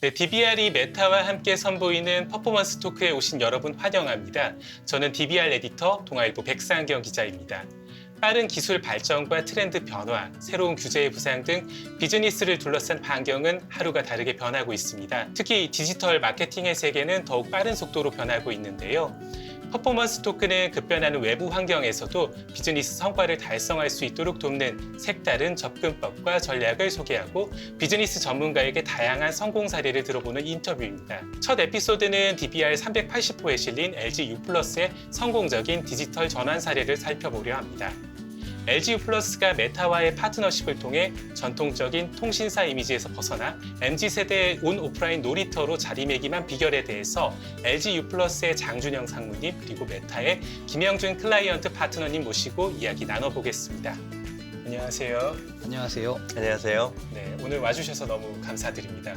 네, DBR이 메타와 함께 선보이는 퍼포먼스 토크에 오신 여러분 환영합니다. 저는 DBR 에디터 동아일보 백상경 기자입니다. 빠른 기술 발전과 트렌드 변화, 새로운 규제의 부상 등 비즈니스를 둘러싼 반경은 하루가 다르게 변하고 있습니다. 특히 디지털 마케팅의 세계는 더욱 빠른 속도로 변하고 있는데요. 퍼포먼스 토크는 급변하는 외부 환경에서도 비즈니스 성과를 달성할 수 있도록 돕는 색다른 접근법과 전략을 소개하고 비즈니스 전문가에게 다양한 성공 사례를 들어보는 인터뷰입니다. 첫 에피소드는 DBR 380호에 실린 LG U+의 성공적인 디지털 전환 사례를 살펴보려 합니다. LG U+가 메타와의 파트너십을 통해 전통적인 통신사 이미지에서 벗어나 MZ세대의 온 오프라인 놀이터로 자리매김한 비결에 대해서 LG U+의 장준영 상무님 그리고 메타의 김영준 클라이언트 파트너님 모시고 이야기 나눠보겠습니다. 안녕하세요. 안녕하세요. 안녕하세요. 네, 오늘 와주셔서 너무 감사드립니다.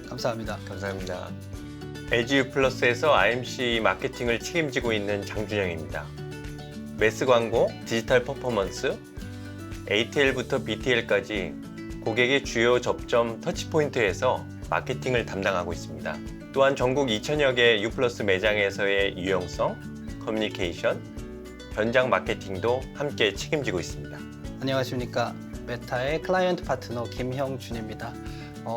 감사합니다. 감사합니다. LG U+에서 IMC 마케팅을 책임지고 있는 장준영입니다. 매스 광고, 디지털 퍼포먼스, ATL부터 BTL까지 고객의 주요 접점 터치포인트에서 마케팅을 담당하고 있습니다. 또한 전국 2,000여 개 U+ 매장에서의 유용성, 커뮤니케이션, 현장 마케팅도 함께 책임지고 있습니다. 안녕하십니까. 메타의 클라이언트 파트너 김형준입니다.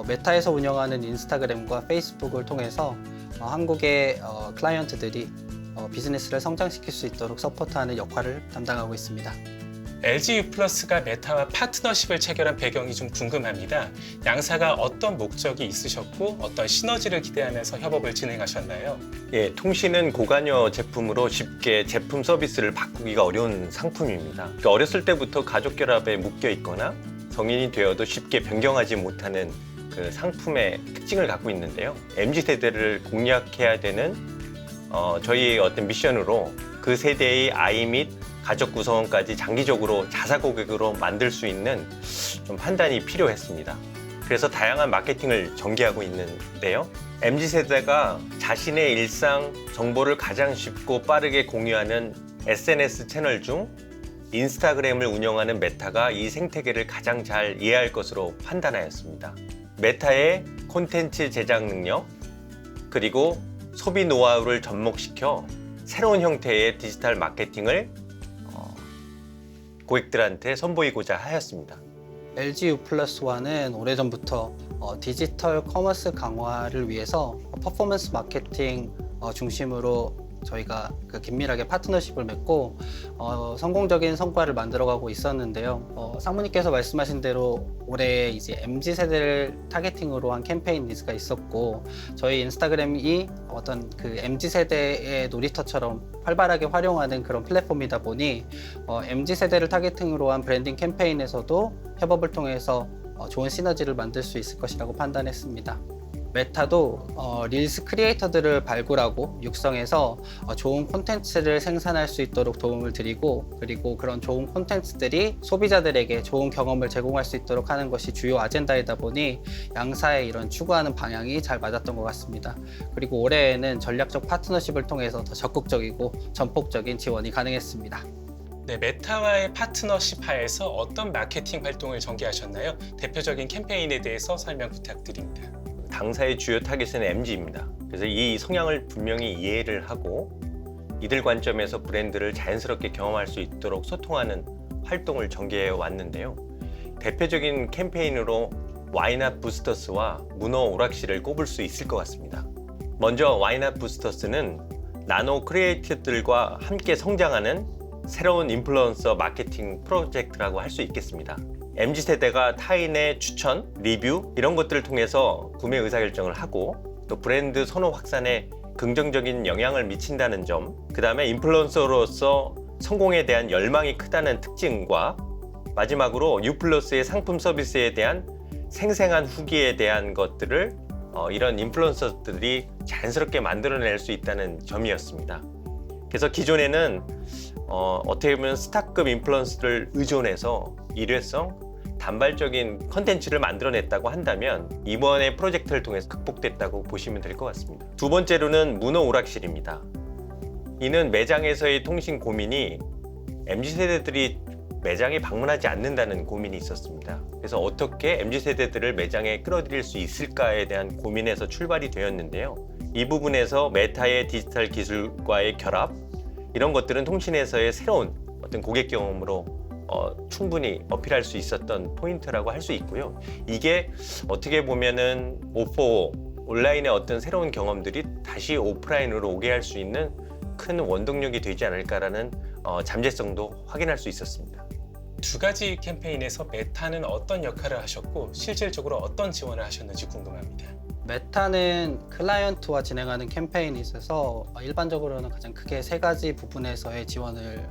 메타에서 운영하는 인스타그램과 페이스북을 통해서 한국의 클라이언트들이 비즈니스를 성장시킬 수 있도록 서포트하는 역할을 담당하고 있습니다. LG U+가 메타와 파트너십을 체결한 배경이 좀 궁금합니다. 양사가 어떤 목적이 있으셨고 어떤 시너지를 기대하면서 협업을 진행하셨나요? 예, 통신은 고관여 제품으로 쉽게 제품 서비스를 바꾸기가 어려운 상품입니다. 어렸을 때부터 가족 결합에 묶여 있거나 성인이 되어도 쉽게 변경하지 못하는 그 상품의 특징을 갖고 있는데요. MZ세대를 공략해야 되는 저희의 어떤 미션으로 그 세대의 아이 및 가족 구성원까지 장기적으로 자사 고객으로 만들 수 있는 좀 판단이 필요했습니다. 그래서 다양한 마케팅을 전개하고 있는데요. MZ세대가 자신의 일상 정보를 가장 쉽고 빠르게 공유하는 SNS 채널 중 인스타그램을 운영하는 메타가 이 생태계를 가장 잘 이해할 것으로 판단하였습니다. 메타의 콘텐츠 제작 능력, 그리고 소비 노하우를 접목시켜 새로운 형태의 디지털 마케팅을 고객들한테 선보이고자 하였습니다. LG U+와는 오래전부터 디지털 커머스 강화를 위해서 퍼포먼스 마케팅 중심으로 저희가 긴밀하게 파트너십을 맺고 성공적인 성과를 만들어가고 있었는데요. 상무님께서 말씀하신 대로 올해 이제 MZ세대를 타겟팅으로 한 캠페인 니즈가 있었고 저희 인스타그램이 어떤 그 MZ세대의 놀이터처럼 활발하게 활용하는 그런 플랫폼이다 보니 MZ세대를 타겟팅으로 한 브랜딩 캠페인에서도 협업을 통해서 좋은 시너지를 만들 수 있을 것이라고 판단했습니다. 메타도 릴스 크리에이터들을 발굴하고 육성해서 좋은 콘텐츠를 생산할 수 있도록 도움을 드리고 그리고 그런 좋은 콘텐츠들이 소비자들에게 좋은 경험을 제공할 수 있도록 하는 것이 주요 아젠다이다 보니 양사의 이런 추구하는 방향이 잘 맞았던 것 같습니다. 그리고 올해에는 전략적 파트너십을 통해서 더 적극적이고 전폭적인 지원이 가능했습니다. 네, 메타와의 파트너십 하에서 어떤 마케팅 활동을 전개하셨나요? 대표적인 캠페인에 대해서 설명 부탁드립니다. 당사의 주요 타겟은 MZ입니다. 그래서 이 성향을 분명히 이해를 하고 이들 관점에서 브랜드를 자연스럽게 경험할 수 있도록 소통하는 활동을 전개해 왔는데요. 대표적인 캠페인으로 와이낫 부스터스와 문어 오락실을 꼽을 수 있을 것 같습니다. 먼저 와이낫 부스터스는 나노 크리에이터들과 함께 성장하는 새로운 인플루언서 마케팅 프로젝트라고 할 수 있겠습니다. MZ세대가 타인의 추천, 리뷰 이런 것들을 통해서 구매 의사결정을 하고 또 브랜드 선호 확산에 긍정적인 영향을 미친다는 점, 그 다음에 인플루언서로서 성공에 대한 열망이 크다는 특징과 마지막으로 U+의 상품 서비스에 대한 생생한 후기에 대한 것들을 이런 인플루언서들이 자연스럽게 만들어낼 수 있다는 점이었습니다. 그래서 기존에는 어떻게 보면 스타급 인플루언서를 의존해서 일회성, 단발적인 컨텐츠를 만들어냈다고 한다면 이번에 프로젝트를 통해서 극복됐다고 보시면 될 것 같습니다. 두 번째로는 문어 오락실입니다. 이는 매장에서의 통신 고민이 MZ세대들이 매장에 방문하지 않는다는 고민이 있었습니다. 그래서 어떻게 MZ세대들을 매장에 끌어들일 수 있을까에 대한 고민에서 출발이 되었는데요. 이 부분에서 메타의 디지털 기술과의 결합, 이런 것들은 통신에서의 새로운 어떤 고객 경험으로 충분히 어필할 수 있었던 포인트라고 할 수 있고요. 이게 어떻게 보면은 O4O, 온라인의 어떤 새로운 경험들이 다시 오프라인으로 오게 할 수 있는 큰 원동력이 되지 않을까라는 잠재성도 확인할 수 있었습니다. 두 가지 캠페인에서 메타는 어떤 역할을 하셨고 실질적으로 어떤 지원을 하셨는지 궁금합니다. 메타는 클라이언트와 진행하는 캠페인이 있어서 일반적으로는 가장 크게 세 가지 부분에서의 지원을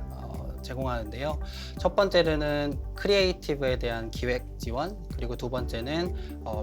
제공하는데요. 첫 번째는 크리에이티브에 대한 기획 지원, 그리고 두 번째는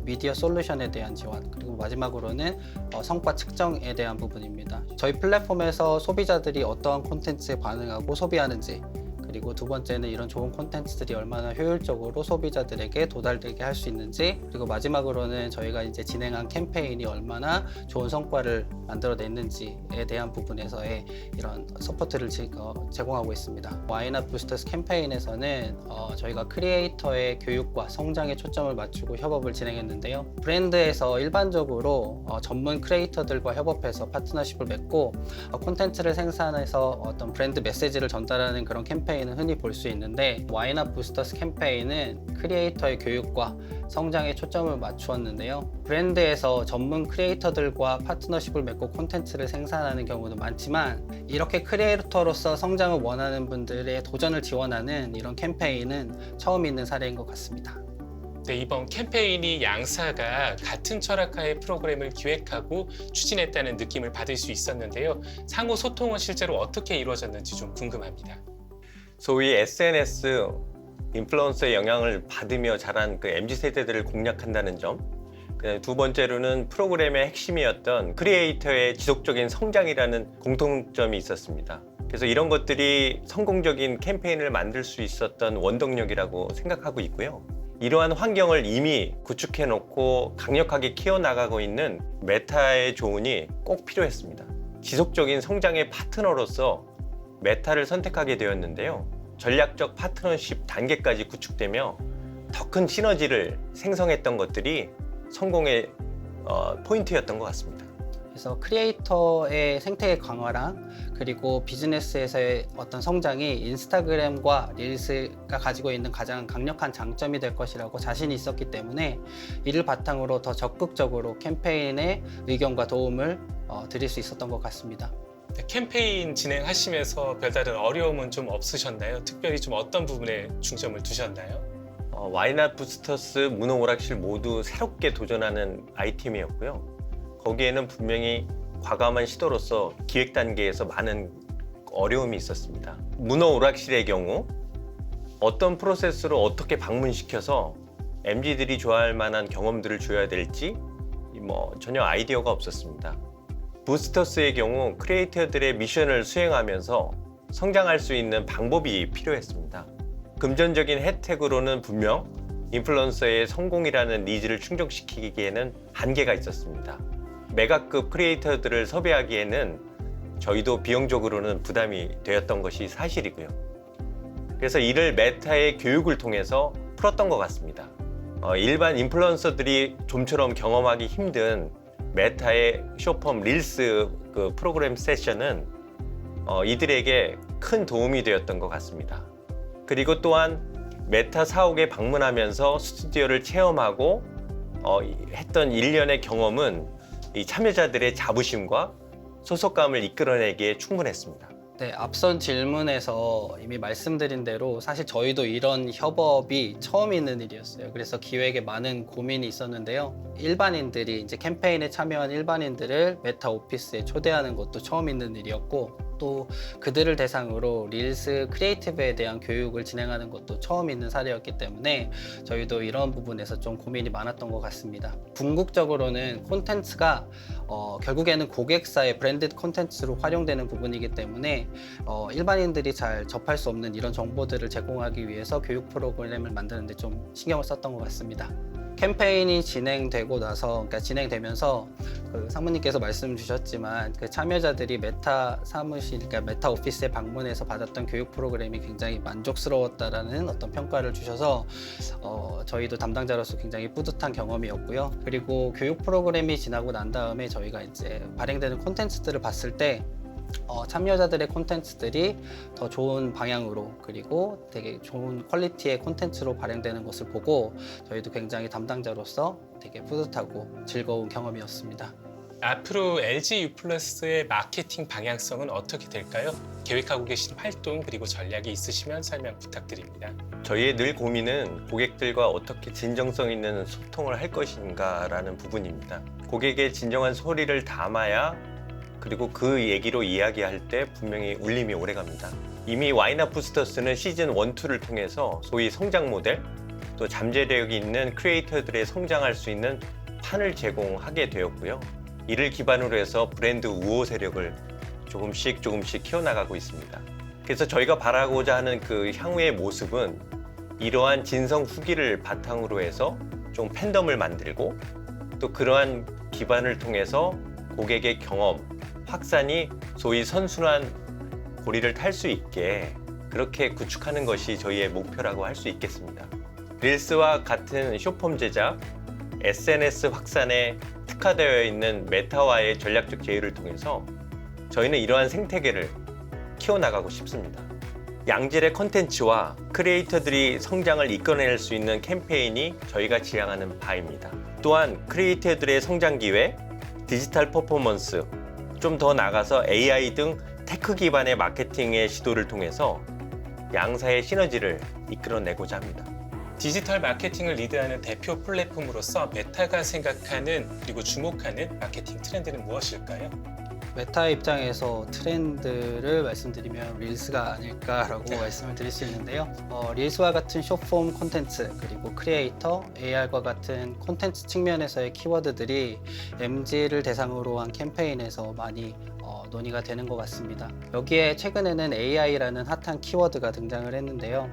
미디어 솔루션에 대한 지원, 그리고 마지막으로는 성과 측정에 대한 부분입니다. 저희 플랫폼에서 소비자들이 어떠한 콘텐츠에 반응하고 소비하는지, 그리고 두 번째는 이런 좋은 콘텐츠들이 얼마나 효율적으로 소비자들에게 도달되게 할 수 있는지, 그리고 마지막으로는 저희가 이제 진행한 캠페인이 얼마나 좋은 성과를 만들어냈는지에 대한 부분에서의 이런 서포트를 제공하고 있습니다. 와이낫 부스터스 캠페인에서는 저희가 크리에이터의 교육과 성장에 초점을 맞추고 협업을 진행했는데요. 브랜드에서 일반적으로 전문 크리에이터들과 협업해서 파트너십을 맺고 콘텐츠를 생산해서 어떤 브랜드 메시지를 전달하는 그런 캠페인은 흔히 볼 수 있는데, 와이낫 부스터스 캠페인은 크리에이터의 교육과 성장에 초점을 맞추었는데요. 브랜드에서 전문 크리에이터들과 파트너십을 맺고 콘텐츠를 생산하는 경우도 많지만, 이렇게 크리에이터로서 성장을 원하는 분들의 도전을 지원하는 이런 캠페인은 처음 있는 사례인 것 같습니다. 네, 이번 캠페인이 양사가 같은 철학하의 프로그램을 기획하고 추진했다는 느낌을 받을 수 있었는데요. 상호 소통은 실제로 어떻게 이루어졌는지 좀 궁금합니다. 소위 SNS 인플루언서의 영향을 받으며 자란 그 MZ세대들을 공략한다는 점, 두 번째로는 프로그램의 핵심이었던 크리에이터의 지속적인 성장이라는 공통점이 있었습니다. 그래서 이런 것들이 성공적인 캠페인을 만들 수 있었던 원동력이라고 생각하고 있고요. 이러한 환경을 이미 구축해 놓고 강력하게 키워나가고 있는 메타의 조언이 꼭 필요했습니다. 지속적인 성장의 파트너로서 메타를 선택하게 되었는데요. 전략적 파트너십 단계까지 구축되며 더 큰 시너지를 생성했던 것들이 성공의 포인트였던 것 같습니다. 그래서 크리에이터의 생태계 강화랑 그리고 비즈니스에서의 어떤 성장이 인스타그램과 릴스가 가지고 있는 가장 강력한 장점이 될 것이라고 자신이 있었기 때문에, 이를 바탕으로 더 적극적으로 캠페인의 의견과 도움을 드릴 수 있었던 것 같습니다. 캠페인 진행하시면서 별다른 어려움은 좀 없으셨나요? 특별히 좀 어떤 부분에 중점을 두셨나요? 와이낫 부스터스, 문어 오락실 모두 새롭게 도전하는 아이템이었고요. 거기에는 분명히 과감한 시도로서 기획 단계에서 많은 어려움이 있었습니다. 문어 오락실의 경우 어떤 프로세스로 어떻게 방문시켜서 MZ들이 좋아할 만한 경험들을 줘야 될지 전혀 아이디어가 없었습니다. 부스터스의 경우 크리에이터들의 미션을 수행하면서 성장할 수 있는 방법이 필요했습니다. 금전적인 혜택으로는 분명 인플루언서의 성공이라는 니즈를 충족시키기에는 한계가 있었습니다. 메가급 크리에이터들을 섭외하기에는 저희도 비용적으로는 부담이 되었던 것이 사실이고요. 그래서 이를 메타의 교육을 통해서 풀었던 것 같습니다. 일반 인플루언서들이 좀처럼 경험하기 힘든 메타의 숏폼 릴스 그 프로그램 세션은 이들에게 큰 도움이 되었던 것 같습니다. 그리고 또한 메타 사옥에 방문하면서 스튜디오를 체험하고 했던 일련의 경험은 이 참여자들의 자부심과 소속감을 이끌어내기에 충분했습니다. 네, 앞선 질문에서 이미 말씀드린 대로 사실 저희도 이런 협업이 처음 있는 일이었어요. 그래서 기획에 많은 고민이 있었는데요. 일반인들이 이제 캠페인에 참여한 일반인들을 메타 오피스에 초대하는 것도 처음 있는 일이었고, 또 그들을 대상으로 릴스 크리에이티브에 대한 교육을 진행하는 것도 처음 있는 사례였기 때문에 저희도 이런 부분에서 좀 고민이 많았던 것 같습니다. 궁극적으로는 콘텐츠가 결국에는 고객사의 브랜디드 콘텐츠로 활용되는 부분이기 때문에 일반인들이 잘 접할 수 없는 이런 정보들을 제공하기 위해서 교육 프로그램을 만드는 데 좀 신경을 썼던 것 같습니다. 캠페인이 진행되고 나서, 그러니까 진행되면서 그 상무님께서 말씀 주셨지만 그 참여자들이 메타 사무실, 그러니까 메타 오피스에 방문해서 받았던 교육 프로그램이 굉장히 만족스러웠다라는 어떤 평가를 주셔서 저희도 담당자로서 굉장히 뿌듯한 경험이었고요. 그리고 교육 프로그램이 지나고 난 다음에 저희가 이제 발행되는 콘텐츠들을 봤을 때 참여자들의 콘텐츠들이 더 좋은 방향으로 그리고 되게 좋은 퀄리티의 콘텐츠로 발행되는 것을 보고 저희도 굉장히 담당자로서 되게 뿌듯하고 즐거운 경험이었습니다. 앞으로 LG U+의 마케팅 방향성은 어떻게 될까요? 계획하고 계신 활동 그리고 전략이 있으시면 설명 부탁드립니다. 저희의 늘 고민은 고객들과 어떻게 진정성 있는 소통을 할 것인가라는 부분입니다. 고객의 진정한 소리를 담아야 그리고 그 얘기로 이야기할 때 분명히 울림이 오래갑니다. 이미 와이너 부스터스는 시즌 1, 2를 통해서 소위 성장 모델, 또 잠재력이 있는 크리에이터들의 성장할 수 있는 판을 제공하게 되었고요. 이를 기반으로 해서 브랜드 우호 세력을 조금씩 키워나가고 있습니다. 그래서 저희가 바라고자 하는 그 향후의 모습은 이러한 진성 후기를 바탕으로 해서 좀 팬덤을 만들고 또 그러한 기반을 통해서 고객의 경험, 확산이 소위 선순환 고리를 탈 수 있게 그렇게 구축하는 것이 저희의 목표라고 할 수 있겠습니다. 릴스와 같은 쇼폼 제작, SNS 확산에 특화되어 있는 메타와의 전략적 제휴를 통해서 저희는 이러한 생태계를 키워나가고 싶습니다. 양질의 콘텐츠와 크리에이터들이 성장을 이끌어낼 수 있는 캠페인이 저희가 지향하는 바입니다. 또한 크리에이터들의 성장 기회, 디지털 퍼포먼스, 좀 더 나아가서 AI 등 테크 기반의 마케팅의 시도를 통해서 양사의 시너지를 이끌어내고자 합니다. 디지털 마케팅을 리드하는 대표 플랫폼으로서 메타가 생각하는 그리고 주목하는 마케팅 트렌드는 무엇일까요? 메타의 입장에서 트렌드를 말씀드리면 릴스가 아닐까라고 말씀을 드릴 수 있는데요. 릴스와 같은 숏폼 콘텐츠 그리고 크리에이터, AR과 같은 콘텐츠 측면에서의 키워드들이 MZ를 대상으로 한 캠페인에서 많이 논의가 되는 것 같습니다. 여기에 최근에는 AI라는 핫한 키워드가 등장을 했는데요.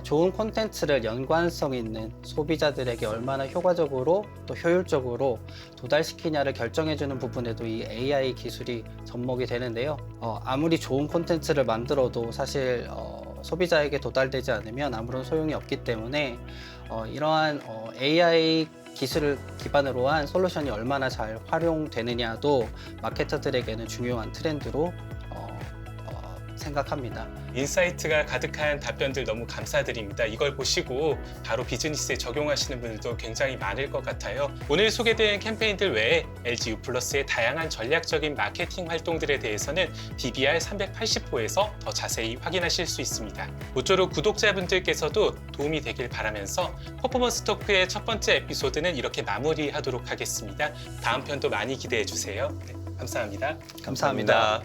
좋은 콘텐츠를 연관성 있는 소비자들에게 얼마나 효과적으로 또 효율적으로 도달시키냐를 결정해주는 부분에도 이 AI 기술이 접목이 되는데요. 아무리 좋은 콘텐츠를 만들어도 사실 소비자에게 도달되지 않으면 아무런 소용이 없기 때문에 이러한 AI 기술을 기반으로 한 솔루션이 얼마나 잘 활용되느냐도 마케터들에게는 중요한 트렌드로 생각합니다. 인사이트가 가득한 답변들 너무 감사드립니다. 이걸 보시고 바로 비즈니스에 적용하시는 분들도 굉장히 많을 것 같아요. 오늘 소개된 캠페인들 외에 LG U+의 다양한 전략적인 마케팅 활동들에 대해서는 DBR 380호에서 더 자세히 확인하실 수 있습니다. 모쪼록 구독자분들께서도 도움이 되길 바라면서 퍼포먼스 토크의 첫 번째 에피소드는 이렇게 마무리하도록 하겠습니다. 다음 편도 많이 기대해 주세요. 네, 감사합니다. 감사합니다.